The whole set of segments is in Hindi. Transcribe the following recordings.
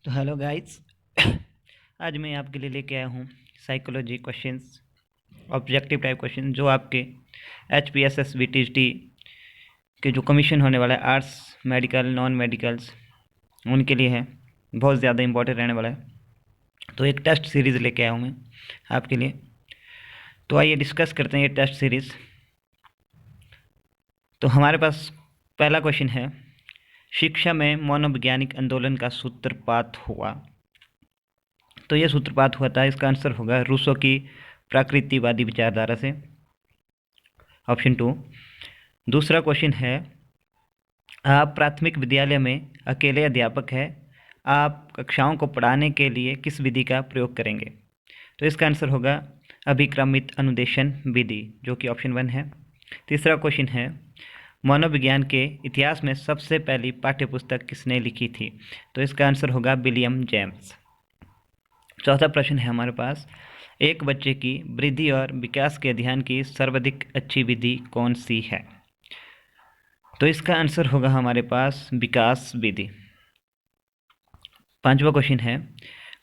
तो हेलो गाइस। आज मैं आपके लिए लेके आया हूँ psychology questions, objective type question जो आपके HPSS VTT के जो कमीशन होने वाला है आर्ट्स मेडिकल नॉन मेडिकल्स उनके लिए है, बहुत ज़्यादा इंपॉर्टेंट रहने वाला है। तो एक टेस्ट सीरीज़ लेके आया हूँ मैं आपके लिए। तो आइए डिस्कस करते हैं ये टेस्ट सीरीज़। तो हमारे पास पहला क्वेश्चन है, शिक्षा में मनोवैज्ञानिक आंदोलन का सूत्रपात हुआ। तो ये सूत्रपात हुआ था, इसका आंसर होगा रूसो की प्रकृतिवादी विचारधारा से, ऑप्शन 2। दूसरा क्वेश्चन है, आप प्राथमिक विद्यालय में अकेले अध्यापक हैं, आप कक्षाओं को पढ़ाने के लिए किस विधि का प्रयोग करेंगे? तो इसका आंसर होगा अभिक्रमित अनुदेशन विधि, जो कि ऑप्शन 1 है। तीसरा क्वेश्चन है, मनोविज्ञान के इतिहास में सबसे पहली पाठ्यपुस्तक किसने लिखी थी? तो इसका आंसर होगा विलियम जेम्स। चौथा प्रश्न है हमारे पास, एक बच्चे की वृद्धि और विकास के अध्ययन की सर्वाधिक अच्छी विधि कौन सी है? तो इसका आंसर होगा हमारे पास विकास विधि। पांचवा क्वेश्चन है,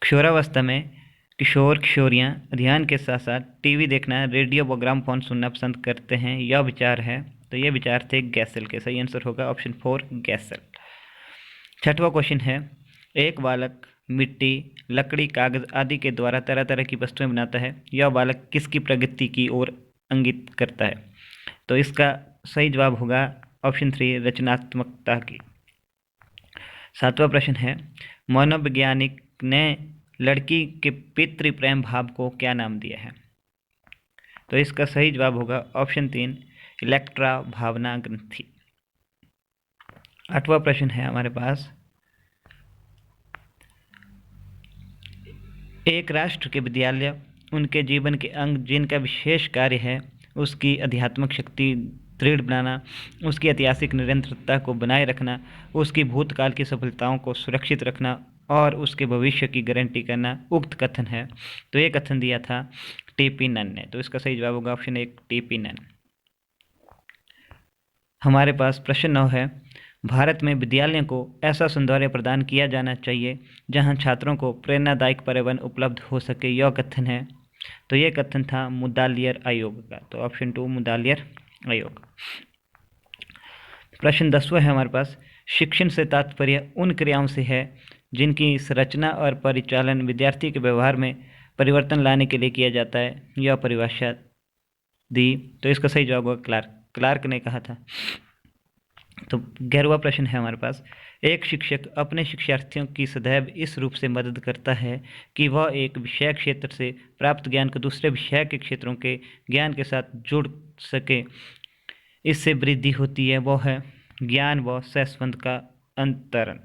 किशोरावस्था में किशोर किशोरियां अध्ययन के साथ साथ टीवी देखना, रेडियो व ग्रामोफोन सुनना पसंद करते हैं, यह विचार है? तो ये विचार थे गैसल के। सही आंसर होगा ऑप्शन 4 गैसल। छठवां क्वेश्चन है, एक बालक मिट्टी, लकड़ी, कागज आदि के द्वारा तरह तरह की वस्तुएं बनाता है, यह बालक किसकी प्रगति की ओर इंगित करता है? तो इसका सही जवाब होगा ऑप्शन 3 रचनात्मकता की। सातवां प्रश्न है, मनोवैज्ञानिक ने लड़की के पितृ प्रेम भाव को क्या नाम दिया है? तो इसका सही जवाब होगा ऑप्शन 3 इलेक्ट्रा भावना ग्रंथि। आठवां प्रश्न है हमारे पास, एक राष्ट्र के विद्यालय उनके जीवन के अंग जिनका विशेष कार्य है उसकी आध्यात्मिक शक्ति दृढ़ बनाना, उसकी ऐतिहासिक निरंतरता को बनाए रखना, उसकी भूतकाल की सफलताओं को सुरक्षित रखना और उसके भविष्य की गारंटी करना, उक्त कथन है। तो ये कथन दिया था टीपी नन ने। तो इसका सही जवाब होगा ऑप्शन 1 टीपी नन। हमारे पास प्रश्न 9 है, भारत में विद्यालयों को ऐसा सौंदर्य प्रदान किया जाना चाहिए जहां छात्रों को प्रेरणादायक पर्यावरण उपलब्ध हो सके, यह कथन है? तो ये कथन था मुदालियर आयोग का। तो ऑप्शन 2 मुदालियर आयोग। प्रश्न 10वां है हमारे पास, शिक्षण से तात्पर्य उन क्रियाओं से है जिनकी संरचना और परिचालन विद्यार्थी के व्यवहार में परिवर्तन लाने के लिए किया जाता है, यह परिभाषा दी। तो इसका सही जवाब होगा क्लार्क ने कहा था। तो 11वां प्रश्न है हमारे पास, एक शिक्षक अपने शिक्षार्थियों की सदैव इस रूप से मदद करता है कि वह एक विषय क्षेत्र से प्राप्त ज्ञान को दूसरे विषय के क्षेत्रों के ज्ञान के साथ जुड़ सके, इससे वृद्धि होती है, वो है ज्ञान व सहसंबंध का अंतरण।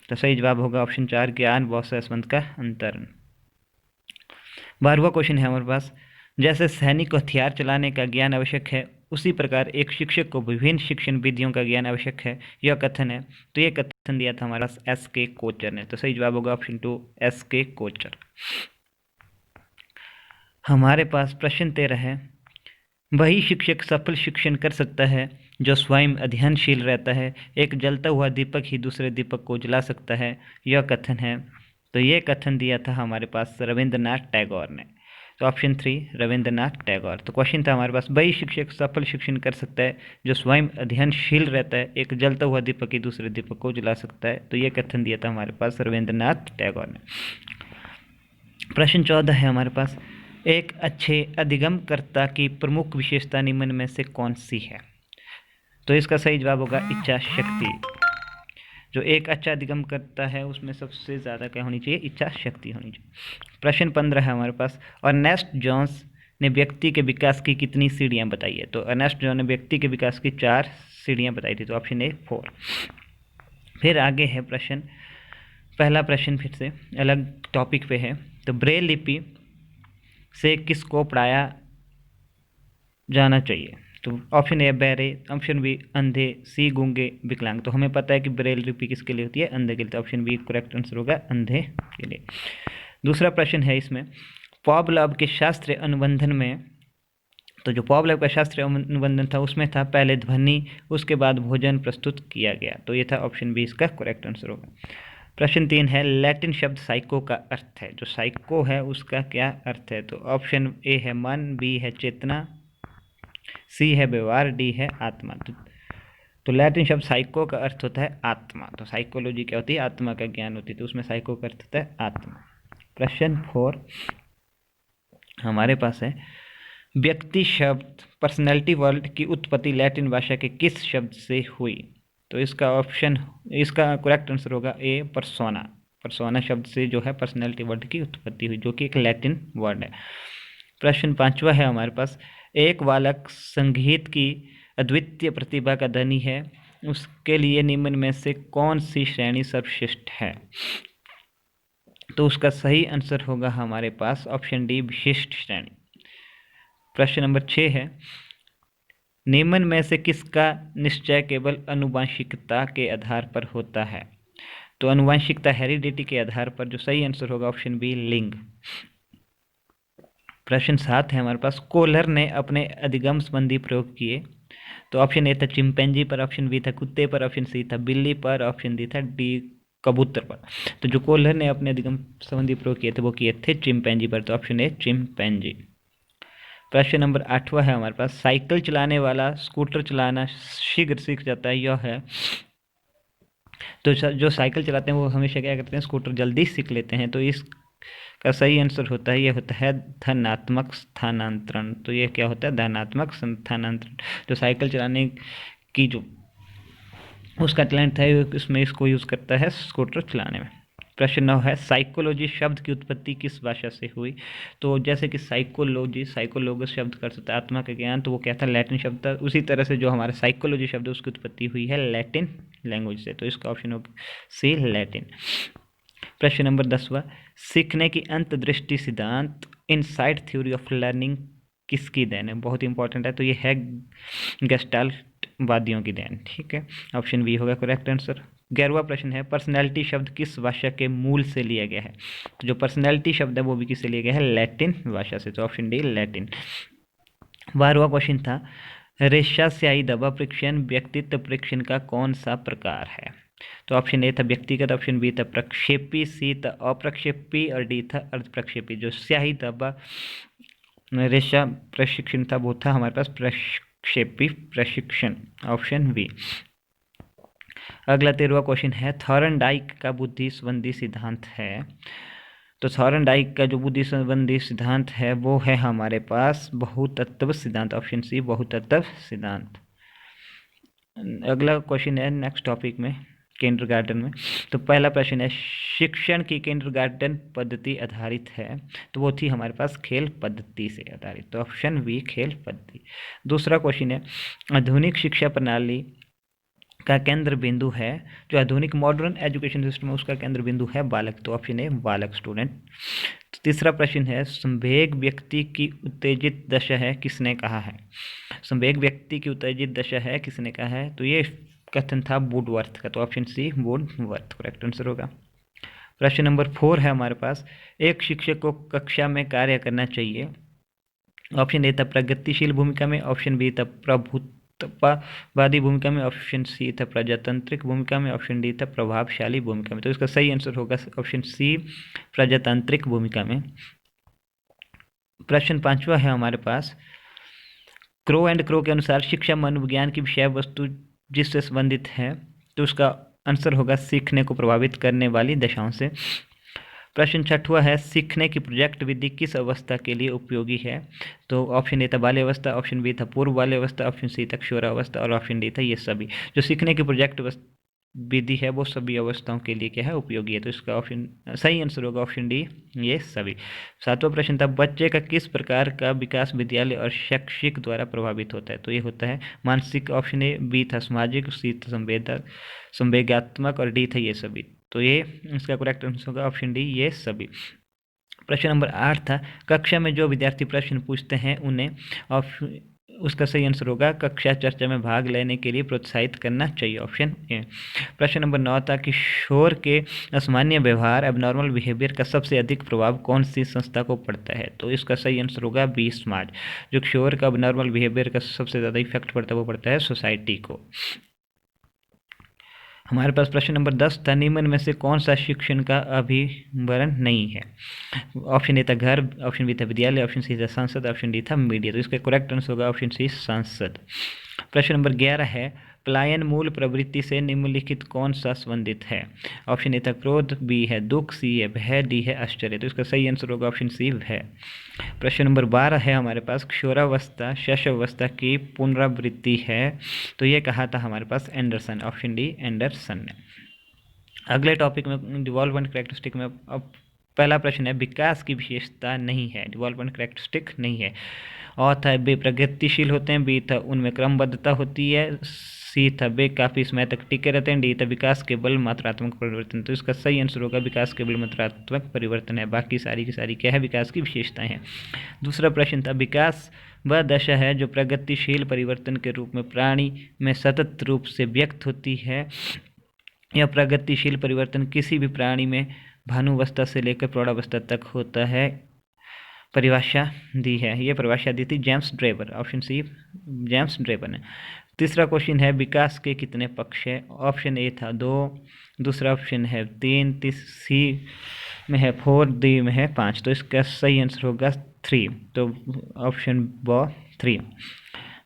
तो सही जवाब होगा ऑप्शन 4 ज्ञान व सहसंबंध का अंतरण। 12वां क्वेश्चन है हमारे पास, जैसे सैनिक को हथियार चलाने का ज्ञान आवश्यक है उसी प्रकार एक शिक्षक को विभिन्न शिक्षण विधियों का ज्ञान आवश्यक है, यह कथन है? तो यह कथन दिया था हमारा SK कोचर ने। तो सही जवाब होगा ऑप्शन 2 SK कोचर। हमारे पास प्रश्न 13 है, वही शिक्षक सफल शिक्षण कर सकता है जो स्वयं अध्ययनशील रहता है, एक जलता हुआ दीपक ही दूसरे दीपक को जला सकता है, यह कथन है? तो ये कथन दिया था हमारे पास रविंद्रनाथ टैगोर ने। तो ऑप्शन 3 रविंद्रनाथ टैगोर। तो क्वेश्चन था हमारे पास, वही शिक्षक सफल शिक्षण कर सकता है जो स्वयं अध्ययनशील रहता है, एक जलता हुआ दीपक ही दूसरे दीपक को जला सकता है। तो ये कथन दिया था हमारे पास रविंद्रनाथ टैगोर ने। प्रश्न 14 है हमारे पास, एक अच्छे अधिगमकर्ता की प्रमुख विशेषता निम्न में से कौन सी है? तो इसका सही जवाब होगा इच्छा शक्ति। जो एक अच्छा अधिगम करता है उसमें सबसे ज़्यादा क्या होनी चाहिए? इच्छा शक्ति होनी चाहिए। प्रश्न 15 है हमारे पास, अर्नेस्ट जोन्स ने व्यक्ति के विकास की कितनी सीढ़ियाँ बताई है? तो अर्नेस्ट जोन्स ने व्यक्ति के विकास की 4 सीढ़ियाँ बताई थी। तो ऑप्शन ए 4। फिर आगे है प्रश्न, पहला प्रश्न फिर से अलग टॉपिक पे है। तो ब्रेल लिपि से किसको पढ़ाया जाना चाहिए? तो ऑप्शन ए बहरे, ऑप्शन बी अंधे, सी गूंगे, विकलांग। तो हमें पता है कि ब्रेल लिपि किसके लिए होती है? अंधे के लिए। तो ऑप्शन बी करेक्ट आंसर होगा अंधे के लिए। दूसरा प्रश्न है इसमें, पॉवलोव के शास्त्रीय अनुबंधन में, तो जो पॉवलोव का शास्त्रीय अनुबंधन था उसमें था पहले ध्वनि उसके बाद भोजन प्रस्तुत किया गया। तो ये था ऑप्शन बी इसका करेक्ट आंसर होगा। प्रश्न 3 है लैटिन शब्द साइको का अर्थ है, जो साइको है उसका क्या अर्थ है? तो ऑप्शन ए है मन, बी है चेतना, सी है व्यवहार, डी है आत्मा। तो लैटिन शब्द साइको का अर्थ होता है आत्मा। तो साइकोलॉजी क्या होती है? आत्मा का ज्ञान होती है, तो उसमें साइको का अर्थ होता है आत्मा। प्रश्न 4 हमारे पास है व्यक्ति शब्द पर्सनैलिटी वर्ड की उत्पत्ति लैटिन भाषा के किस शब्द से हुई? तो इसका करेक्ट आंसर होगा ए पर्सोना। पर्सोना शब्द से जो है पर्सनैलिटी वर्ड की उत्पत्ति हुई, जो कि एक लैटिन वर्ड है। प्रश्न 5वां है हमारे पास एक बालक संगीत की अद्वितीय प्रतिभा का धनी है, उसके लिए निम्न में से कौन सी श्रेणी सर्वश्रेष्ठ है? तो उसका सही आंसर होगा हमारे पास ऑप्शन डी विशिष्ट श्रेणी। प्रश्न नंबर 6 है निम्न में से किसका निश्चय केवल आनुवंशिकता के आधार पर होता है? तो आनुवंशिकता हेरिडिटी के आधार पर, जो सही आंसर होगा ऑप्शन बी लिंग। प्रश्न 7 है हमारे पास कोहलर ने अपने अधिगम संबंधी प्रयोग किए। तो ऑप्शन ए था चिंपैंजी पर, ऑप्शन बी था कुत्ते पर, ऑप्शन सी था बिल्ली पर, ऑप्शन डी था डी कबूतर पर। तो जो कोहलर ने अपने अधिगम संबंधी प्रयोग किए थे वो किए थे चिंपैंजी पर, तो ऑप्शन ए चिंपैंजी। प्रश्न नंबर 8वां है हमारे पास साइकिल चलाने वाला स्कूटर चलाना शीघ्र सीख जाता है, यह है। तो जो साइकिल चलाते हैं वो हमेशा क्या करते हैं? स्कूटर जल्दी सीख लेते हैं। तो इसका सही आंसर होता है, ये होता है धनात्मक स्थानांतरण। तो ये क्या होता है? धनात्मक स्थानांतरण। जो साइकिल चलाने की जो उसका टैलेंट है उसमें इसको यूज़ करता है स्कूटर चलाने में। प्रश्न 9 है साइकोलॉजी शब्द की उत्पत्ति किस भाषा से हुई? तो जैसे कि साइकोलॉगस शब्द का अर्थ होता है आत्मा का ज्ञान, तो वो क्या था? लैटिन शब्द था। उसी तरह से जो हमारा साइकोलॉजी शब्द है उसकी उत्पत्ति हुई है लैटिन लैंग्वेज से, तो इसका ऑप्शन होगा सी लैटिन। प्रश्न नंबर 10वां सीखने की अंतर्दृष्टि सिद्धांत इनसाइट थ्योरी ऑफ लर्निंग किसकी देन है? बहुत इंपॉर्टेंट है, तो ये है गेस्टाल्ट वादियों की देन। ठीक है, ऑप्शन बी होगा करेक्ट आंसर। 11वां प्रश्न है पर्सनैलिटी शब्द किस भाषा के मूल से लिया गया है? तो जो पर्सनैलिटी शब्द है वो भी किससे लिया गया है? लैटिन भाषा से, तो ऑप्शन डी लैटिन। 12वां क्वेश्चन था रेशा स्याही दबा परीक्षण व्यक्तित्व परीक्षण का कौन सा प्रकार है? तो ऑप्शन ए था व्यक्तिगत, ऑप्शन बी था प्रक्षेपी, सी था अप्रक्षेपी और डी था अर्धप्रक्षेपी। जो स्याही दबा रेशा प्रशिक्षण था वो था हमारे पास प्रक्षेपी प्रशिक्षण, ऑप्शन बी। अगला 13वां क्वेश्चन है थॉर्नडाइक का बुद्धि संबंधी सिद्धांत है। तो थॉर्नडाइक का जो बुद्धि संबंधी सिद्धांत है वो है हमारे पास बहुतत्व सिद्धांत, ऑप्शन सी बहुतत्व सिद्धांत। अगला क्वेश्चन है नेक्स्ट टॉपिक में किंडरगार्टन में। तो पहला प्रश्न है शिक्षण की किंडरगार्टन पद्धति आधारित है, तो वो थी हमारे पास खेल पद्धति से आधारित, तो ऑप्शन बी खेल पद्धति। दूसरा क्वेश्चन है आधुनिक शिक्षा प्रणाली का केंद्र बिंदु है, जो आधुनिक मॉडर्न एजुकेशन सिस्टम है उसका केंद्र बिंदु है बालक, तो ऑप्शन ए बालक स्टूडेंट। तो तीसरा प्रश्न है संवेग व्यक्ति की उत्तेजित दशा है, किसने कहा है? संवेग व्यक्ति की उत्तेजित दशा है किसने कहा है? तो ये कथन था वुडवर्थ का, तो option C Woodworth correct answer होगा। प्रश्न नंबर 4 है हमारे पास एक शिक्षक को कक्षा में कार्य करना चाहिए। ऑप्शन ए था प्रगतिशील भूमिका में, ऑप्शन बी था प्रभुत्ववादी भूमिका में, ऑप्शन सी था प्रजातांत्रिक भूमिका में, ऑप्शन डी था प्रभावशाली भूमिका में। तो इसका सही आंसर होगा ऑप्शन सी प्रजातांत्रिक भूमिका में। प्रश्न 5वां है हमारे पास क्रो एंड क्रो के अनुसार शिक्षा मनोविज्ञान की विषय वस्तु जिससे संबंधित है, तो उसका आंसर होगा सीखने को प्रभावित करने वाली दशाओं से। प्रश्न 6वां है सीखने की प्रोजेक्ट विधि किस अवस्था के लिए उपयोगी है? तो ऑप्शन ए था बाल्यावस्था, ऑप्शन बी था पूर्व बाल्यावस्था, ऑप्शन सी था किशोरावस्था और ऑप्शन डी था ये सभी। जो सीखने की प्रोजेक्ट विधि है वो सभी अवस्थाओं के लिए क्या है? उपयोगी है, तो इसका ऑप्शन सही आंसर होगा ऑप्शन डी ये सभी। 7वां प्रश्न था बच्चे का किस प्रकार का विकास विद्यालय और शैक्षिक द्वारा प्रभावित होता है? तो ये होता है मानसिक, ऑप्शन ए, बी था सामाजिक, सी था संवेगात्मक और डी था ये सभी। तो ये इसका करेक्ट आंसर होगा ऑप्शन डी ये सभी। प्रश्न नंबर 8 था कक्षा में जो विद्यार्थी प्रश्न पूछते हैं उन्हें उसका सही आंसर होगा कक्षा चर्चा में भाग लेने के लिए प्रोत्साहित करना चाहिए, ऑप्शन ए। प्रश्न नंबर 9 था किशोर के असामान्य व्यवहार एबनॉर्मल बिहेवियर का सबसे अधिक प्रभाव कौन सी संस्था को पड़ता है? तो इसका सही आंसर होगा बी समाज। जो किशोर का एबनॉर्मल बिहेवियर का सबसे ज़्यादा इफेक्ट पड़ता है वो पड़ता है सोसाइटी को। हमारे पास प्रश्न नंबर 10 था, निम्न में से कौन सा शिक्षण का अभिवरण नहीं है? ऑप्शन ए था घर, ऑप्शन बी था विद्यालय, ऑप्शन सी था संसद, ऑप्शन डी था मीडिया। तो इसका करेक्ट आंसर होगा ऑप्शन सी संसद। प्रश्न नंबर 11 है, पलायन मूल प्रवृत्ति से निम्नलिखित कौन सा संबंधित है? ऑप्शन ए था क्रोध, बी है दुख, सी है भय, डी है आश्चर्य। तो इसका सही आंसर होगा ऑप्शन सी भय। प्रश्न नंबर 12 है हमारे पास, क्षोरावस्था शैशवावस्था की पुनरावृत्ति है, तो ये कहा था हमारे पास एंडरसन, ऑप्शन डी एंडरसन ने। अगले टॉपिक में डेवलपमेंट कैरेक्टरिस्टिक में अब पहला प्रश्न है, विकास की विशेषता नहीं है, डेवलपमेंट कैरेक्टरिस्टिक नहीं है। और था वे प्रगतिशील होते हैं, बी था उनमें क्रमबद्धता होती है, सी था वे काफ़ी समय तक टिके रहते हैं, डी था विकास केवल मात्रात्मक परिवर्तन। तो इसका सही आंसर होगा विकास केवल मात्रात्मक परिवर्तन है, बाकी सारी की सारी क्या है विकास की विशेषताएं हैं। दूसरा प्रश्न था, विकास वह दशा है जो प्रगतिशील परिवर्तन के रूप में प्राणी में सतत रूप से व्यक्त होती है। यह प्रगतिशील परिवर्तन किसी भी प्राणी में भानुवस्था से लेकर प्रौढ़ावस्था तक होता है। परिभाषा दी है, ये परिभाषा दी थी James Drever, option C James Drever ने। तीसरा क्वेश्चन है, विकास के कितने पक्ष है? ऑप्शन ए था 2, दूसरा ऑप्शन है 3, सी में है 4, डी में है 5। तो इसका सही आंसर होगा 3, तो ऑप्शन ब 3।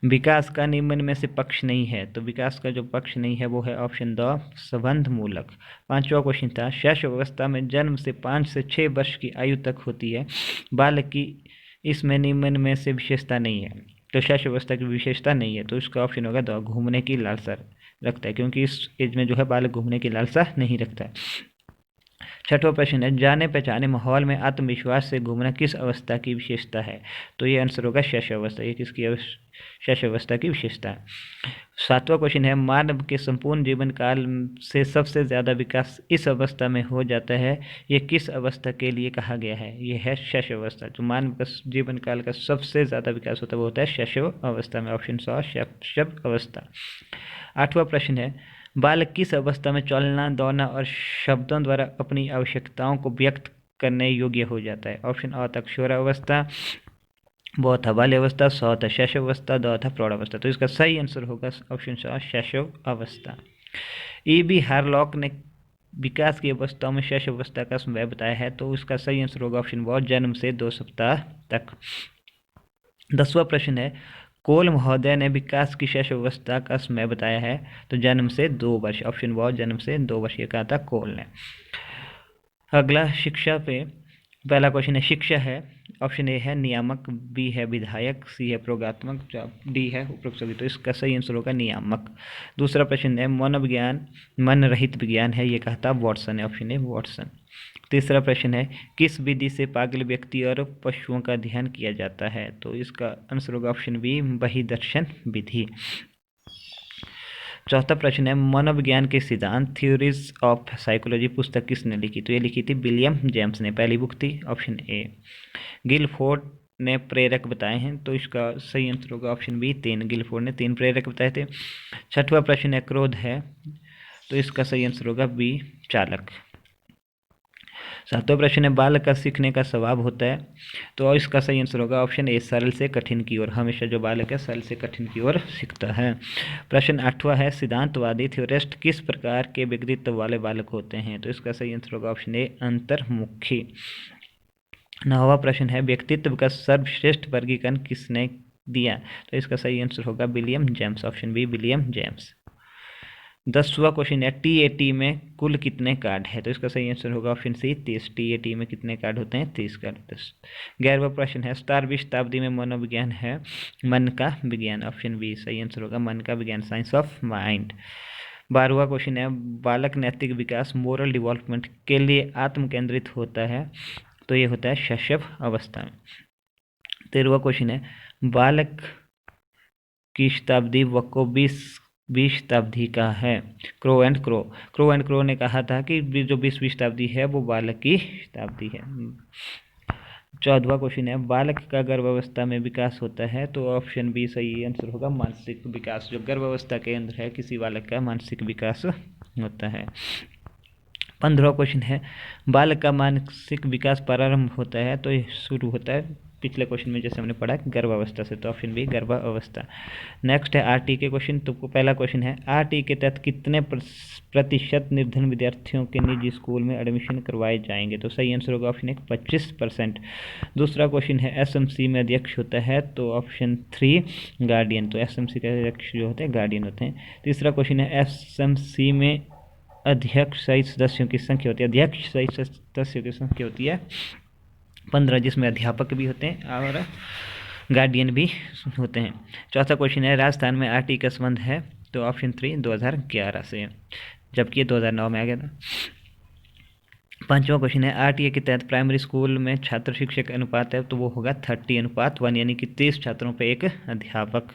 विकास का निम्न में से पक्ष नहीं है, तो विकास का जो पक्ष नहीं है वो है ऑप्शन द संबंध मूलक। पांचवा क्वेश्चन था, शैशवावस्था में जन्म से 5 से 6 वर्ष की आयु तक होती है, बालक की इसमें निम्न में से विशेषता नहीं है, तो शैशवावस्था की विशेषता नहीं है। तो इसका ऑप्शन होगा द घूमने की लालसा रखता है, क्योंकि इस एज में जो है बालक घूमने की लालसा नहीं रखता है। छठवां प्रश्न है, जाने पहचाने माहौल में आत्मविश्वास से घूमना किस अवस्था की विशेषता है? तो ये आंसर होगा शैशवावस्था, ये किसकी शैशवावस्था की विशेषता है। सातवां क्वेश्चन है, मानव के संपूर्ण जीवन काल से सबसे ज़्यादा विकास इस अवस्था में हो जाता है, ये किस अवस्था के लिए कहा गया है? ये है शैशवावस्था, जो मानव का जीवन काल का सबसे ज़्यादा विकास होता है वो होता है शैशव अवस्था में, ऑप्शन स शैशव अवस्था। आठवां प्रश्न है, बालक किस अवस्था में चलना, दौड़ना और शब्दों द्वारा अपनी आवश्यकताओं को व्यक्त करने योग्य हो जाता है? ऑप्शन अ था किशोरावस्था, ब था बाल्यावस्था, स था शैशवावस्था, द था प्रौढ़ावस्था। तो इसका सही आंसर होगा ऑप्शन स शैशव अवस्था। E.B. हार्लॉक ने विकास की अवस्थाओं में शैशवावस्था का समय बताया है, तो इसका सही आंसर होगा ऑप्शन ब जन्म से 2 सप्ताह तक। 10वां प्रश्न है, कोल महोदय ने विकास की शैशवावस्था का समय बताया है, तो जन्म से 2 वर्ष, ऑप्शन ब जन्म से 2 वर्ष, ये कहा था कोल ने। अगला शिक्षा पे पहला क्वेश्चन है, शिक्षा है, ऑप्शन ए है नियामक, बी है विधायक, सी है प्रयोगात्मक, डी है उपरोक्त सभी। तो इसका सही आंसर होगा नियामक। दूसरा प्रश्न है, मनोविज्ञान मन रहित विज्ञान है, ये कहा था वॉटसन है, ऑप्शन ए वॉटसन। तीसरा प्रश्न है, किस विधि से पागल व्यक्ति और पशुओं का अध्ययन किया जाता है? तो इसका आंसर होगा ऑप्शन बी बहिर्दर्शन विधि। चौथा प्रश्न है, मनोविज्ञान के सिद्धांत थ्योरीज ऑफ साइकोलॉजी पुस्तक किसने लिखी? तो ये लिखी थी विलियम जेम्स ने, पहली बुक थी, ऑप्शन ए। गिलफोर्ड ने प्रेरक बताए हैं, तो इसका सही आंसर होगा ऑप्शन बी 3, गिलफोर्ड ने 3 प्रेरक बताए थे। छठवां प्रश्न है, क्रोध है, तो इसका सही आंसर होगा बी चालक। सातवां प्रश्न है, बालक का सीखने का स्वभाव होता है, तो इसका सही आंसर होगा ऑप्शन ए सरल से कठिन की ओर, हमेशा जो बालक है सरल से कठिन की ओर सीखता है। प्रश्न 8वां है, सिद्धांतवादी थ्योरिस्ट किस प्रकार के व्यक्तित्व वाले बालक होते हैं? तो इसका सही आंसर होगा ऑप्शन ए अंतर्मुखी। 9वां प्रश्न है, व्यक्तित्व का सर्वश्रेष्ठ वर्गीकरण किसने दिया? तो इसका सही आंसर होगा William James, option B William James. 10वां क्वेश्चन है, TAT में कुल कितने कार्ड है? तो इसका सही आंसर होगा ऑप्शन सी 30, TAT में कितने कार्ड होते हैं? 30 कार्ड। 11वां प्रश्न है, 17वीं शताब्दी में मनोविज्ञान है मन का विज्ञान, ऑप्शन बी सही आंसर होगा मन का विज्ञान, साइंस ऑफ माइंड। 12वां क्वेश्चन है, बालक नैतिक विकास मोरल डेवलपमेंट के लिए आत्म केंद्रित होता है, तो ये होता है शैशव अवस्था में। 13वां क्वेश्चन है, बालक की शताब्दी वको 20वीं शताब्दी का है? क्रो एंड क्रो ने कहा था कि जो 20वीं शताब्दी है वो बालक की शताब्दी है। 14वां क्वेश्चन है, बालक का गर्भावस्था में विकास होता है, तो ऑप्शन बी सही आंसर होगा मानसिक विकास, जो गर्भावस्था के अंदर है किसी बालक का मानसिक विकास होता है। 15वां क्वेश्चन है, बालक का मानसिक विकास प्रारंभ होता है, तो ये शुरू होता है पिछले क्वेश्चन में जैसे हमने पढ़ा गर्भावस्था से, तो ऑप्शन बी गर्भावस्था। नेक्स्ट है आरटी के क्वेश्चन। तो पहला क्वेश्चन है आरटी के तहत कितने प्रतिशत निर्धन विद्यार्थियों के निजी स्कूल में एडमिशन करवाए जाएंगे? तो सही आंसर होगा ऑप्शन 1 25%। दूसरा क्वेश्चन है एसएमसी में अध्यक्ष होता है? तो ऑप्शन 3 गार्डियन। तो एसएमसी के अध्यक्ष जो होते हैं गार्डियन होते हैं। तीसरा क्वेश्चन है एसएमसी में अध्यक्ष सहित सदस्यों की संख्या होती है? अध्यक्ष सहित सदस्यों की संख्या होती है 15, जिसमें अध्यापक भी होते हैं और गार्डियन भी होते हैं। चौथा क्वेश्चन है राजस्थान में आरटी का संबंध है? तो ऑप्शन 3 2011 से, जबकि ये 2009 में आ गया था। पांचवा क्वेश्चन है आरटीए के तहत प्राइमरी स्कूल में छात्र शिक्षक अनुपात है? तो वो होगा 30:1, यानी कि 30 छात्रों पे एक अध्यापक।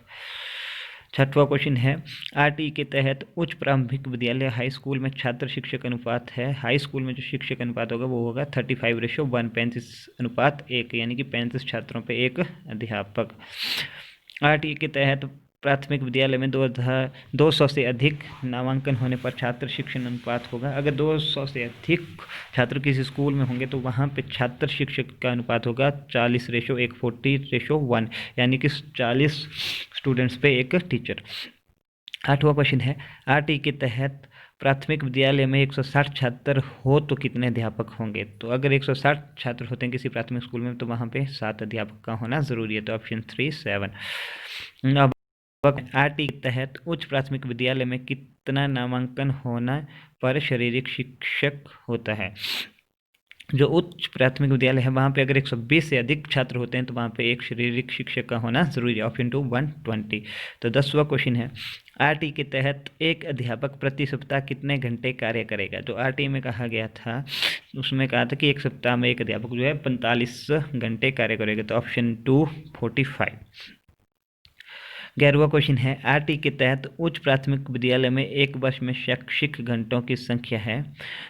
छठवां क्वेश्चन है आरटी के तहत उच्च प्रारंभिक विद्यालय हाई स्कूल में छात्र शिक्षक अनुपात है? हाई स्कूल में जो शिक्षक अनुपात होगा वो होगा 35:1, 35:1, यानी कि 35 छात्रों पे एक अध्यापक। आरटी के तहत प्राथमिक विद्यालय में 200 से अधिक नामांकन होने पर छात्र शिक्षण अनुपात होगा? अगर 200 से अधिक छात्र किसी स्कूल में होंगे तो वहाँ पे छात्र शिक्षक का अनुपात होगा 40:1, 40:1, यानी कि 40 स्टूडेंट्स पे एक टीचर। आठवां क्वेश्चन है आरटी के तहत प्राथमिक विद्यालय में 160 छात्र हो तो कितने अध्यापक होंगे? तो अगर 160 छात्र होते हैं किसी प्राथमिक स्कूल में तो वहाँ पे 7 अध्यापक का होना जरूरी है। तो ऑप्शन 3 7। अब आरटी के तहत उच्च प्राथमिक विद्यालय में कितना नामांकन होना पर शारीरिक शिक्षक होता है? जो उच्च प्राथमिक विद्यालय है वहाँ पे अगर 120 से अधिक छात्र होते हैं तो वहाँ पे एक शारीरिक शिक्षक का होना जरूरी है। ऑप्शन 2 120। तो 10वां क्वेश्चन है आरटी के तहत एक अध्यापक प्रति सप्ताह कितने घंटे कार्य करेगा? जो आरटी में कहा गया था उसमें कहा था कि एक सप्ताह में एक अध्यापक जो है 45 घंटे कार्य करेगा। तो ऑप्शन 2 45। 11वां क्वेश्चन है आरटी के तहत उच्च प्राथमिक विद्यालय में एक वर्ष में शैक्षिक घंटों की संख्या है?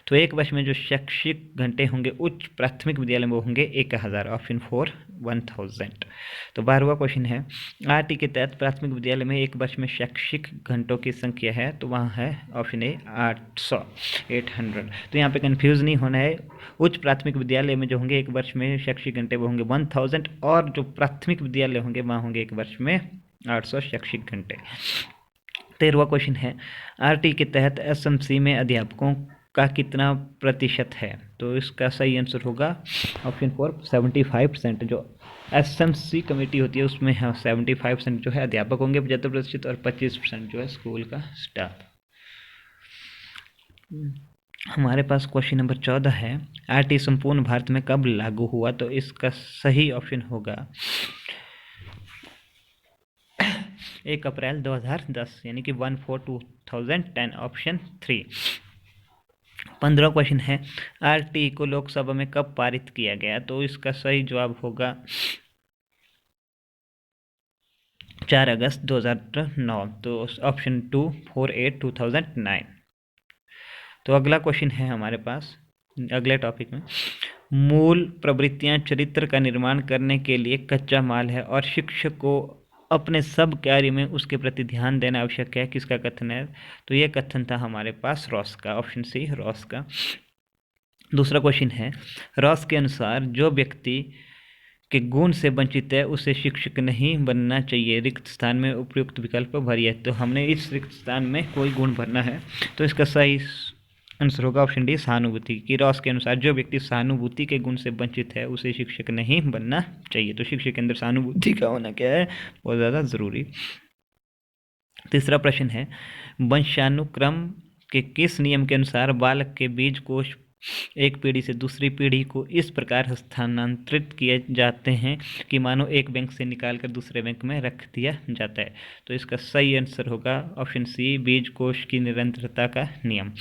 तो एक वर्ष में जो शैक्षिक घंटे होंगे उच्च प्राथमिक विद्यालय में होंगे 1000। ऑप्शन 4 1000। तो 12वां क्वेश्चन है आरटी के तहत प्राथमिक विद्यालय में एक वर्ष में शैक्षिक घंटों की संख्या है? तो वहाँ है ऑप्शन ए 800। तो यहाँ पे कन्फ्यूज़ नहीं होना है। उच्च प्राथमिक विद्यालय में जो होंगे एक वर्ष में शैक्षिक घंटे वो होंगे 1000, और जो प्राथमिक विद्यालय होंगे वहाँ होंगे एक वर्ष में 800 शैक्षिक घंटे। 13वां क्वेश्चन है आरटी के तहत एसएमसी में अध्यापकों का कितना प्रतिशत है? तो इसका सही आंसर होगा ऑप्शन 4 75%। जो एसएमसी कमेटी होती है उसमें 75% जो है अध्यापक होंगे 75%, और 25% जो है स्कूल का स्टाफ। हमारे पास क्वेश्चन नंबर 14 है आरटी संपूर्ण भारत में कब लागू हुआ? तो इसका सही ऑप्शन होगा 1 अप्रैल 2010, यानी कि 1/4/2010। ऑप्शन 3। 15वां क्वेश्चन है आरटी को लोकसभा में कब पारित किया गया? तो इसका सही जवाब होगा 4 अगस्त 2009। तो ऑप्शन 2 4/8/2009। तो अगला क्वेश्चन है हमारे पास अगले टॉपिक में मूल प्रवृत्तियां चरित्र का निर्माण करने के लिए कच्चा माल है और शिक्षक को अपने सब कार्य में उसके प्रति ध्यान देना आवश्यक है। किसका कथन है? तो ये कथन था हमारे पास रॉस का। ऑप्शन सी रॉस का। दूसरा क्वेश्चन है रॉस के अनुसार जो व्यक्ति के गुण से वंचित है उसे शिक्षक नहीं बनना चाहिए। रिक्त स्थान में उपयुक्त विकल्प भरिए। तो हमने इस रिक्त स्थान में कोई गुण भरना है, तो इसका सही आंसर होगा ऑप्शन डी सहानुभूति। कि रॉस के अनुसार जो व्यक्ति सहानुभूति के गुण से वंचित है उसे शिक्षक नहीं बनना चाहिए। तो शिक्षक के अंदर सहानुभूति का होना क्या है? बहुत ज़्यादा ज़रूरी। तीसरा प्रश्न है वंशानुक्रम के किस नियम के अनुसार बालक के बीज कोष एक पीढ़ी से दूसरी पीढ़ी को इस प्रकार स्थानांतरित किए जाते हैं कि मानो एक बैंक से निकालकर दूसरे बैंक में रख दिया जाता है? तो इसका सही आंसर होगा ऑप्शन सी बीज कोष की निरंतरता का नियम।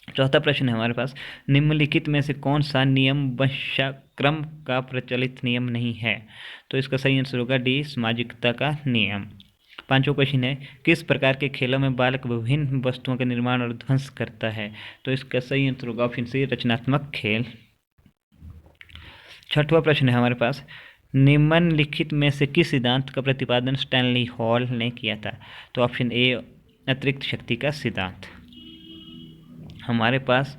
चौथा प्रश्न है हमारे पास निम्नलिखित में से कौन सा नियम वंशाक्रम का प्रचलित नियम नहीं है? तो इसका सही आंसर होगा डी सामाजिकता का नियम। पांचवा क्वेश्चन है किस प्रकार के खेलों में बालक विभिन्न वस्तुओं का निर्माण और ध्वंस करता है? तो इसका सही आंसर होगा ऑप्शन सी रचनात्मक खेल। छठवां प्रश्न है हमारे पास निम्नलिखित में से किस सिद्धांत का प्रतिपादन स्टैनली हॉल ने किया था? तो ऑप्शन ए अतिरिक्त शक्ति का सिद्धांत। हमारे पास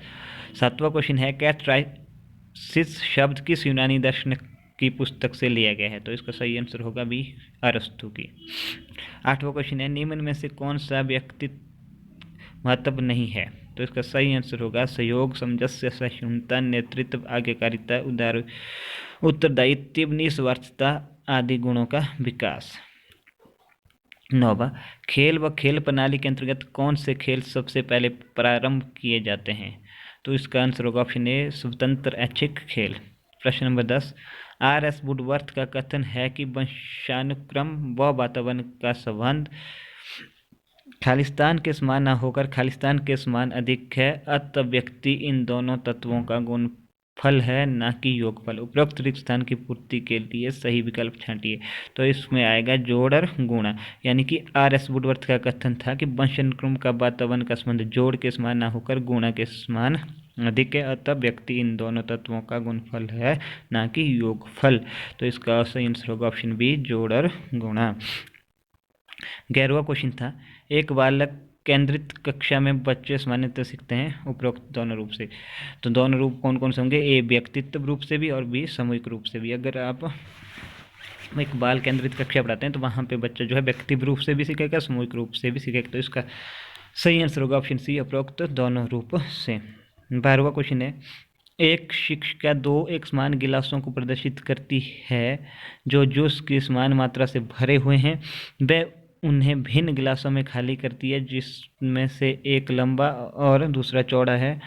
सातवां क्वेश्चन है कैथराइसिस शब्द किस यूनानी दर्शन की पुस्तक से लिया गया है? तो इसका सही आंसर होगा बी, अरस्तु की। 8वां क्वेश्चन है, निम्न में से कौन सा व्यक्तित्व महत्व नहीं है? तो इसका सही आंसर होगा सहयोग, सामंजस्य, सहिष्णुता, नेतृत्व, आज्ञाकारिता, उत्तरदायित्व, निस्वार्थता आदि गुणों का विकास। 9वां, खेल व खेल प्रणाली के अंतर्गत कौन से खेल सबसे पहले प्रारंभ किए जाते हैं? तो इसका आंसर होगा ऑप्शन ए, स्वतंत्र ऐच्छिक खेल। प्रश्न नंबर 10, R.S. वुडवर्थ का कथन है कि वंशानुक्रम व वातावरण का संबंध खालिस्तान के समान न होकर खालिस्तान के समान अधिक है, अतः व्यक्ति इन दोनों तत्वों का गुणफल है, न कि योगफल। उपरोक्त रिक्त स्थान की पूर्ति के लिए सही विकल्प छांटिए। तो इसमें आएगा जोड़ और गुणा, यानी कि R.S. वुडवर्थ का कथन था कि वंशानुक्रम का वातावरण का संबंध जोड़ के समान न होकर गुणा के समान अधिक है, अतः व्यक्ति इन दोनों तत्वों का गुणफल है, न कि योगफल। तो इसका सही आंसर होगा ऑप्शन बी, जोड़ और गुणा। 11वां क्वेश्चन था, एक बालक केंद्रित कक्षा में बच्चे सामान्यतः सीखते हैं उपरोक्त दोनों रूप से। तो दोनों रूप कौन कौन से होंगे? ए, व्यक्तित्व रूप से भी और बी, सामूहिक रूप से भी। अगर आप एक बाल केंद्रित कक्षा पढ़ाते हैं तो वहाँ पे बच्चा जो है व्यक्तित्व रूप से भी सीखेगा, सामूहिक रूप से भी सीखेगा। तो इसका सही आंसर होगा ऑप्शन सी, उपरोक्त दोनों रूप से। 12वां क्वेश्चन है, एक शिक्षिका दो एक समान गिलासों को प्रदर्शित करती है जो जूस की समान मात्रा से भरे हुए हैं। वह उन्हें भिन्न गिलासों में खाली करती है, जिसमें से एक लंबा और दूसरा चौड़ा है।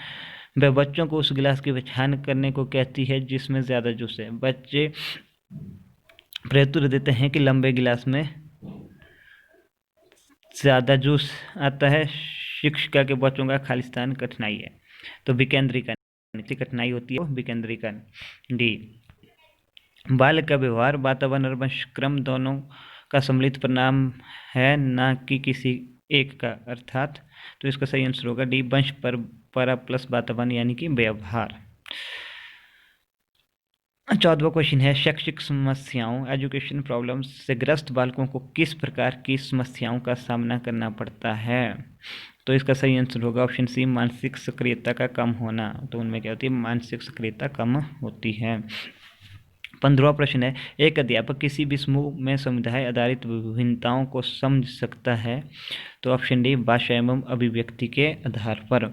वह बच्चों को उस गिलास की पहचान करने को कहती है जिसमें ज़्यादा जूस है। बच्चे प्रत्युत्तर देते हैं कि लंबे गिलास में ज़्यादा जूस आता है। शिक्षिका के बच्चों का खालिस्तान कठिनाई है। तो विकेंद्रीकरण कठिनाई होती है, विकेंद्रीकरण। डी, बाल का व्यवहार वातावरण और वंशक्रम दोनों का सम्मिलित परिणाम है, न कि किसी एक का, अर्थात। तो इसका सही आंसर होगा डी, वंश परंपरा प्लस वातावरण यानी कि व्यवहार। 14वां क्वेश्चन है, शैक्षिक समस्याओं एजुकेशन प्रॉब्लम्स से ग्रस्त बालकों को किस प्रकार की समस्याओं का सामना करना पड़ता है? तो इसका सही आंसर होगा ऑप्शन सी, मानसिक सक्रियता का कम होना। तो उनमें क्या होती है? मानसिक सक्रियता कम होती है। 15वां प्रश्न है, एक अध्यापक किसी भी समूह में समुदाय आधारित विभिन्नताओं को समझ सकता है? तो ऑप्शन डी, भाषा एवं अभिव्यक्ति के आधार पर।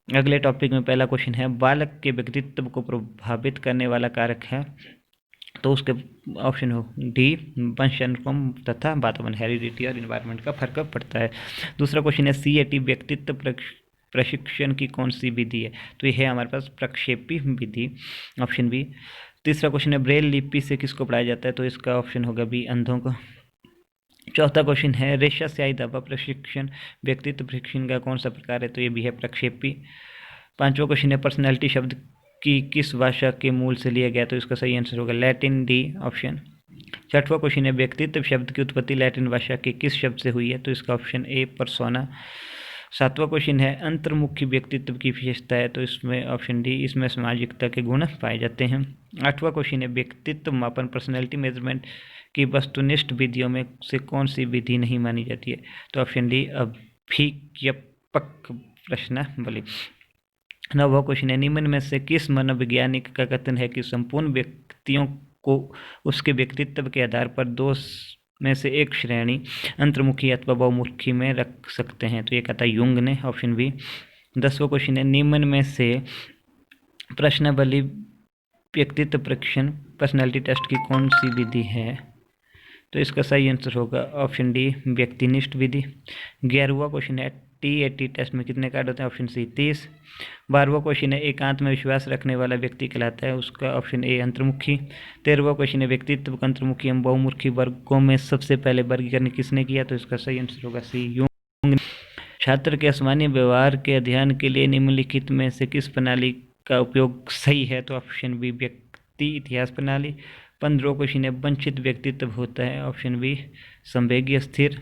अगले टॉपिक में पहला क्वेश्चन है, बालक के व्यक्तित्व को प्रभावित करने वाला कारक है? तो उसके ऑप्शन हो डी, वंशानुक्रम तथा वातावरण, हेरिडिटी और इन्वायरमेंट का फर्क पड़ता है। दूसरा क्वेश्चन है, CAT व्यक्तित्व प्रशिक्षण की कौन सी विधि है? तो यह है हमारे पास प्रक्षेपी विधि, ऑप्शन बी। तीसरा क्वेश्चन है, ब्रेल लिपि से किसको पढ़ाया जाता है? तो इसका ऑप्शन होगा बी, अंधों को। चौथा क्वेश्चन है, रेशा स्याही धागा प्रशिक्षण व्यक्तित्व प्रशिक्षण का कौन सा प्रकार है? तो ये भी है प्रक्षेपी। 5वां क्वेश्चन है, पर्सनैलिटी शब्द की किस भाषा के मूल से लिया गया? तो इसका सही आंसर होगा लैटिन, डी ऑप्शन। 6वां क्वेश्चन है, व्यक्तित्व शब्द की उत्पत्ति लैटिन भाषा के किस शब्द से हुई है? तो इसका ऑप्शन ए, पर्सोना। 7वां क्वेश्चन है, अंतर्मुखी व्यक्तित्व की विशेषता है? तो इसमें ऑप्शन डी, इसमें सामाजिकता के गुण पाए जाते हैं। 8वां क्वेश्चन है, व्यक्तित्व मापन पर्सनैलिटी मेजरमेंट की वस्तुनिष्ठ विधियों में से कौन सी विधि नहीं मानी जाती है? तो ऑप्शन डी, अभिज्ञापक प्रश्नावली। 9वां क्वेश्चन है, निम्न में से किस मनोवैज्ञानिक का कथन है कि संपूर्ण व्यक्तियों को उसके व्यक्तित्व के आधार पर दो में से एक श्रेणी अंतर्मुखी अथवा बहुमुखी में रख सकते हैं? तो ये कहता है युंग ने, ऑप्शन बी। 10वां क्वेश्चन है, निम्न में से प्रश्नावली व्यक्तित्व परीक्षण पर्सनैलिटी टेस्ट की कौन सी विधि है? तो इसका सही आंसर होगा ऑप्शन डी, व्यक्तिनिष्ठ विधि। 11वां क्वेश्चन है, TAT टेस्ट में कितने कार्ड होते हैं? Option C, 30। 12वां क्वेश्चन है, एकांत में विश्वास रखने वाला व्यक्ति कहलाता है? उसका ऑप्शन ए, अंतर्मुखी। 13वां क्वेश्चन है, व्यक्तित्व को अंतर्मुखी एवं बहुमुखी वर्गों में सबसे पहले वर्गीकरण किसने किया? तो इसका सही आंसर होगा सी, युंग। छात्र के असामान्य व्यवहार के अध्ययन के लिए निम्नलिखित में से किस प्रणाली का उपयोग सही है? तो ऑप्शन बी, व्यक्ति इतिहास प्रणाली। 15वां क्वेश्चन है, वंचित व्यक्तित्व होता है? ऑप्शन बी, संवेगी स्थिर।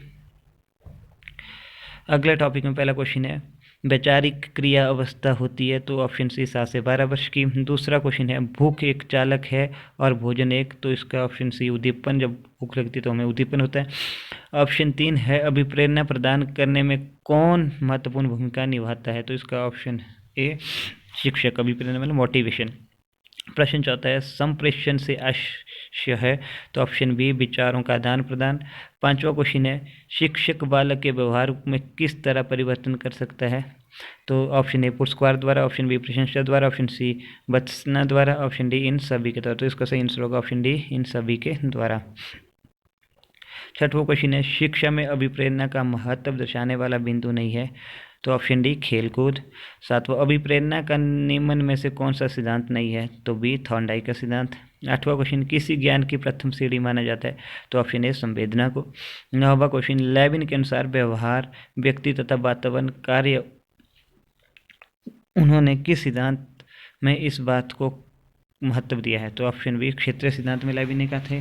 अगले टॉपिक में पहला क्वेश्चन है, वैचारिक क्रिया अवस्था होती है? तो ऑप्शन सी, 7 से 12 वर्ष की। दूसरा क्वेश्चन है, भूख एक चालक है और भोजन एक? तो इसका ऑप्शन सी, उद्दीपन, जब भूख लगती है तो हमें उद्दीपन होता है। ऑप्शन 3 है, अभिप्रेरणा प्रदान करने में कौन महत्वपूर्ण भूमिका निभाता है? तो इसका ऑप्शन ए, शिक्षक, अभिप्रेरणा मतलब मोटिवेशन। प्रश्न चौथा है संप्रेषण से आशय है, तो ऑप्शन बी विचारों का आदान प्रदान। पांचवा क्वेश्चन है शिक्षक बालक के व्यवहार में किस तरह परिवर्तन कर सकता है, तो ऑप्शन ए पुरस्कार द्वारा, ऑप्शन बी प्रशंसा द्वारा, ऑप्शन सी भत्सना द्वारा, ऑप्शन डी इन सभी के द्वारा। तो इसका सही आंसर होगा ऑप्शन डी इन सभी के द्वारा। छठवां क्वेश्चन है शिक्षा में अभिप्रेरणा का महत्व दर्शाने वाला बिंदु नहीं है, तो ऑप्शन डी खेलकूद। सातवां अभिप्रेरणा का निम्न में से कौन सा सिद्धांत नहीं है, तो बी थॉर्नडाइक का सिद्धांत। आठवां क्वेश्चन किसी ज्ञान की प्रथम सीढ़ी माना जाता है, तो ऑप्शन ए संवेदना को। नौवां क्वेश्चन लेविन के अनुसार व्यवहार व्यक्ति तथा वातावरण कार्य उन्होंने किस सिद्धांत में इस बात को महत्व दिया है, तो ऑप्शन बी क्षेत्रीय सिद्धांत में लेविन ने कहा थे।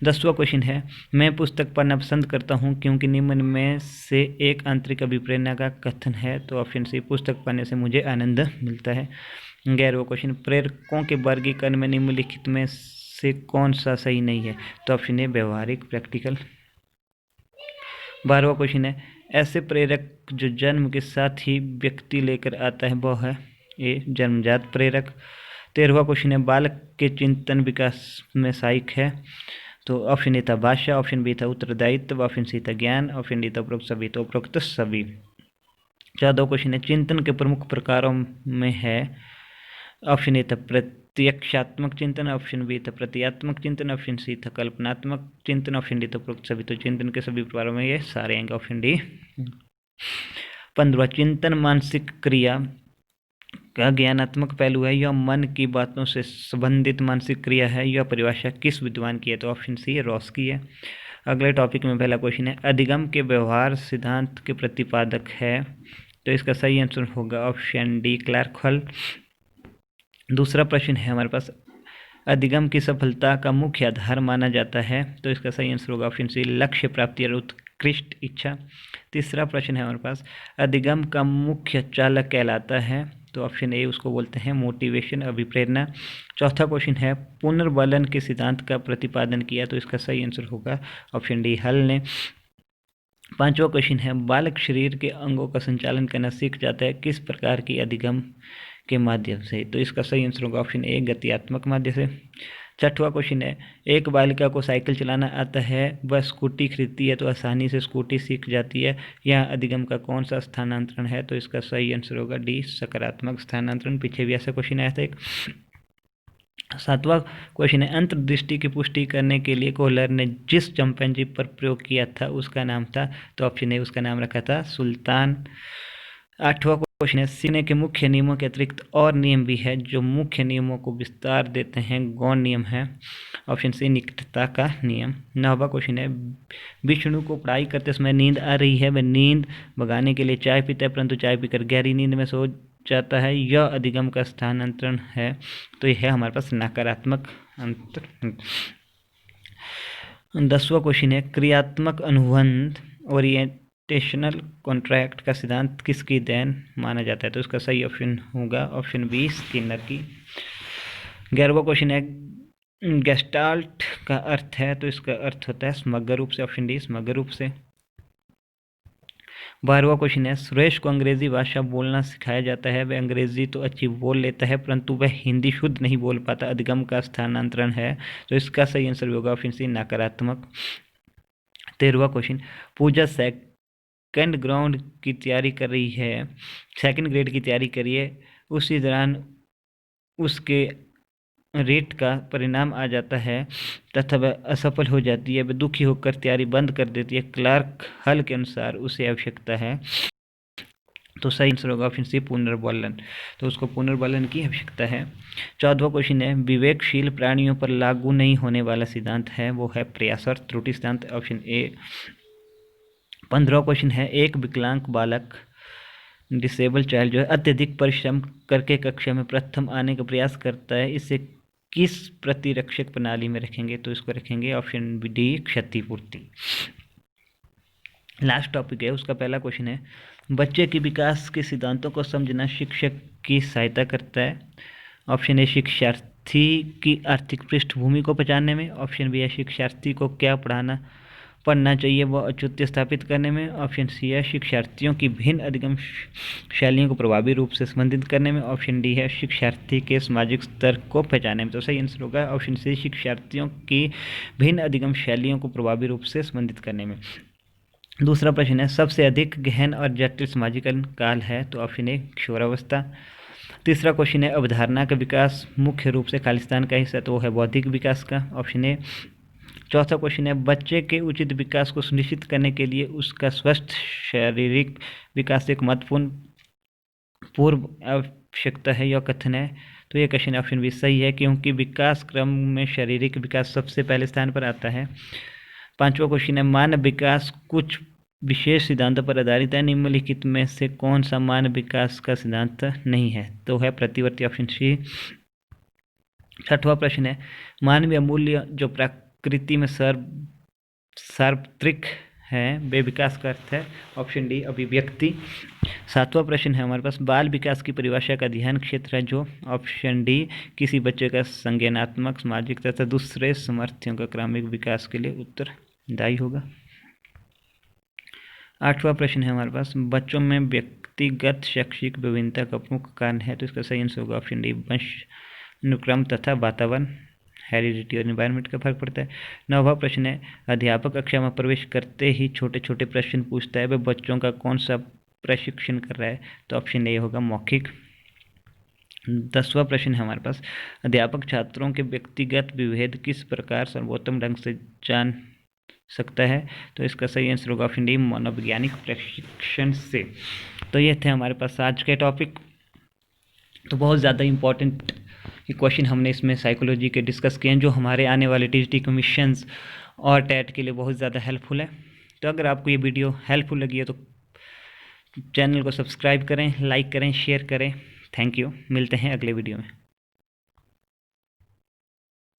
10वां क्वेश्चन है मैं पुस्तक पढ़ना पसंद करता हूं क्योंकि निम्न में से एक आंतरिक अभिप्रेरणा का कथन है, तो ऑप्शन सी पुस्तक पढ़ने से मुझे आनंद मिलता है। 11वां क्वेश्चन प्रेरकों के वर्गीकरण में निम्नलिखित में से कौन सा सही नहीं है, तो ऑप्शन ए व्यवहारिक प्रैक्टिकल। 12वां क्वेश्चन है ऐसे प्रेरक जो जन्म के साथ ही व्यक्ति लेकर आता है वह है ए जन्मजात प्रेरक। 13वां क्वेश्चन है बालक के चिंतन विकास में सहायक है, तो ऑप्शन ए था भाषा, ऑप्शन बी था उत्तरदायित्व, ऑप्शन सी था ज्ञान, ऑप्शन डी था उपरोक्त सभी, तो उपरोक्त सभी। 14वां क्वेश्चन है चिंतन के प्रमुख प्रकारों में है, ऑप्शन ए था प्रत्यक्षात्मक चिंतन, ऑप्शन बी था प्रतीयात्मक चिंतन, ऑप्शन सी था कल्पनात्मक चिंतन, ऑप्शन डी था उपरोक्त सभी। तो चिंतन के सभी प्रकारों में ये सारे आएंगे, ऑप्शन डी। 15वां चिंतन मानसिक क्रिया का ज्ञानात्मक पहलू है, यह मन की बातों से संबंधित मानसिक क्रिया है, यह परिभाषा किस विद्वान की है, तो ऑप्शन सी रॉस की है। अगले टॉपिक में पहला क्वेश्चन है अधिगम के व्यवहार सिद्धांत के प्रतिपादक है, तो इसका सही आंसर होगा ऑप्शन डी क्लार्क हॉल। दूसरा प्रश्न है हमारे पास अधिगम की सफलता का मुख्य आधार माना जाता है, तो इसका सही आंसर होगा ऑप्शन सी लक्ष्य प्राप्ति और उत्कृष्ट इच्छा। तीसरा प्रश्न है हमारे पास अधिगम का मुख्य चालक कहलाता है, तो ऑप्शन ए उसको बोलते हैं मोटिवेशन अभिप्रेरणा। चौथा क्वेश्चन है पुनर्बलन के सिद्धांत का प्रतिपादन किया, तो इसका सही आंसर होगा ऑप्शन डी हल ने। पांचवा क्वेश्चन है बालक शरीर के अंगों का संचालन करना सीख जाता है किस प्रकार की अधिगम के माध्यम से, तो इसका सही आंसर होगा ऑप्शन ए गत्यात्मक माध्यम से। छठवां क्वेश्चन है एक बालिका को साइकिल चलाना आता है, वह स्कूटी खरीदती है तो आसानी से स्कूटी सीख जाती है, यह अधिगम का कौन सा स्थानांतरण है, तो इसका सही आंसर होगा डी सकारात्मक स्थानांतरण। पीछे भी ऐसा क्वेश्चन आया था एक। सातवां क्वेश्चन है अंतर्दृष्टि की पुष्टि करने के लिए कोहलर ने जिस चैंपियनशिप पर प्रयोग किया था उसका नाम था, तो ऑप्शन ए उसका नाम रखा था सुल्तान। आठवां क्वेश्चन है सीखने के मुख्य नियमों के अतिरिक्त और नियम भी है जो मुख्य नियमों को विस्तार देते हैं, गौण नियम है, ऑप्शन सी निकटता का नियम। 9वां क्वेश्चन है विष्णु को पढ़ाई करते समय नींद आ रही है, वह नींद भगाने के लिए चाय पीता है परंतु चाय पीकर गहरी नींद में सो जाता है, यह अधिगम का स्थानांतरण है, तो यह है हमारे पास नकारात्मक अंतर। 10वां क्वेश्चन है क्रियात्मक अनुबंध ओरिएंटेशनल कॉन्ट्रैक्ट का सिद्धांत किसकी देन माना जाता है, तो इसका सही ऑप्शन होगा ऑप्शन बी स्किनर की। 11वां क्वेश्चन है गेस्टाल्ट का अर्थ है, तो इसका अर्थ होता है समग्र रूप से, ऑप्शन डी समग्र रूप से। 12वां क्वेश्चन है सुरेश को अंग्रेजी भाषा बोलना सिखाया जाता है, वह अंग्रेजी तो अच्छी बोल लेता है परंतु वह हिंदी शुद्ध नहीं बोल पाता, अधिगम का स्थानांतरण है, तो इसका सही आंसर होगा ऑप्शन सी नकारात्मक। 13वां क्वेश्चन पूजा सेकंड ग्राउंड की तैयारी कर रही है, सेकंड ग्रेड की तैयारी करिए, उसी दौरान उसके रेट का परिणाम आ जाता है तथा वह असफल हो जाती है, वह दुखी होकर तैयारी बंद कर देती है, क्लार्क हल के अनुसार उसे आवश्यकता है, तो सही आंसर होगा ऑप्शन सी पुनर्बलन, तो उसको पुनर्बलन की आवश्यकता है। 14वां क्वेश्चन है विवेकशील प्राणियों पर लागू नहीं होने वाला सिद्धांत है, वो है प्रयास और त्रुटि सिद्धांत, ऑप्शन ए। 15वां क्वेश्चन है एक विकलांग बालक डिसेबल चाइल्ड जो है अत्यधिक परिश्रम करके कक्षा में प्रथम आने का प्रयास करता है, इसे किस प्रतिरक्षक प्रणाली में रखेंगे, तो इसको रखेंगे ऑप्शन डी क्षतिपूर्ति। लास्ट टॉपिक है उसका पहला क्वेश्चन है बच्चे के विकास के सिद्धांतों को समझना शिक्षक की सहायता करता है, ऑप्शन ए शिक्षार्थी की आर्थिक पृष्ठभूमि को पहचानने में, ऑप्शन बी है शिक्षार्थी को क्या पढ़ाना पढ़ना चाहिए व औचित्य स्थापित करने में। ऑप्शन सी है शिक्षार्थियों की भिन्न अधिगम शैलियों को प्रभावी रूप से संबंधित करने में। ऑप्शन डी है शिक्षार्थी के सामाजिक स्तर को पहचानने में। तो सही आंसर होगा ऑप्शन सी शिक्षार्थियों की भिन्न अधिगम शैलियों को प्रभावी रूप से संबंधित करने में। दूसरा प्रश्न है सबसे अधिक गहन और जटिल सामाजिकरण काल है। तो ऑप्शन ए किशोरावस्था। तीसरा क्वेश्चन है अवधारणा का विकास मुख्य रूप से खालिस्तान का हिस्सा, तो वो है बौद्धिक विकास का। Option A. चौथा क्वेश्चन है बच्चे के उचित विकास को सुनिश्चित करने के लिए उसका स्वस्थ शारीरिक विकास एक महत्वपूर्ण पूर्व आवश्यकता है, यह कथन है। तो ये क्वेश्चन ऑप्शन बी सही है, क्योंकि विकास क्रम में शारीरिक विकास सबसे पहले स्थान पर आता है। पांचवा क्वेश्चन है मानव विकास कुछ विशेष सिद्धांतों पर आधारित है, निम्नलिखित में से कौन सा मानव विकास का सिद्धांत नहीं है। तो है प्रतिवर्ती, ऑप्शन सी। छठवां प्रश्न है मानवीय मूल्य जो प्रकृति में सार्वत्रिक है वे विकास का अर्थ है। ऑप्शन डी अभिव्यक्ति। सातवां प्रश्न है हमारे पास बाल विकास की परिभाषा का अध्ययन क्षेत्र है जो। ऑप्शन डी किसी बच्चे का संज्ञानात्मक सामाजिक तथा दूसरे सामर्थ्यों का क्रमिक विकास के लिए उत्तरदायी होगा। आठवां प्रश्न है हमारे पास बच्चों में व्यक्तिगत शैक्षिक विभिन्नता का प्रमुख कारण है। तो इसका सही आंसर होगा ऑप्शन डी वंशानुक्रम तथा वातावरण हेरिडिटी और एनवायरनमेंट का फर्क पड़ता है। नौवां प्रश्न है अध्यापक कक्षा में प्रवेश करते ही छोटे छोटे प्रश्न पूछता है, वह बच्चों का कौन सा प्रशिक्षण कर रहा है। तो ऑप्शन ए होगा मौखिक। 10वां प्रश्न है हमारे पास अध्यापक छात्रों के व्यक्तिगत विभेद किस प्रकार सर्वोत्तम ढंग से जान सकता है। तो इसका सही आंसर होगा ऑप्शन डी मनोवैज्ञानिक प्रशिक्षण से। तो ये थे हमारे पास आज के टॉपिक। तो बहुत ज़्यादा इम्पोर्टेंट क्वेश्चन हमने इसमें साइकोलॉजी के डिस्कस किए हैं जो हमारे आने वाले टीजीटी कमीशंस और टेट के लिए बहुत ज़्यादा हेल्पफुल है। तो अगर आपको ये वीडियो हेल्पफुल लगी है तो चैनल को सब्सक्राइब करें, लाइक करें, शेयर करें। Thank you. मिलते हैं अगले वीडियो में।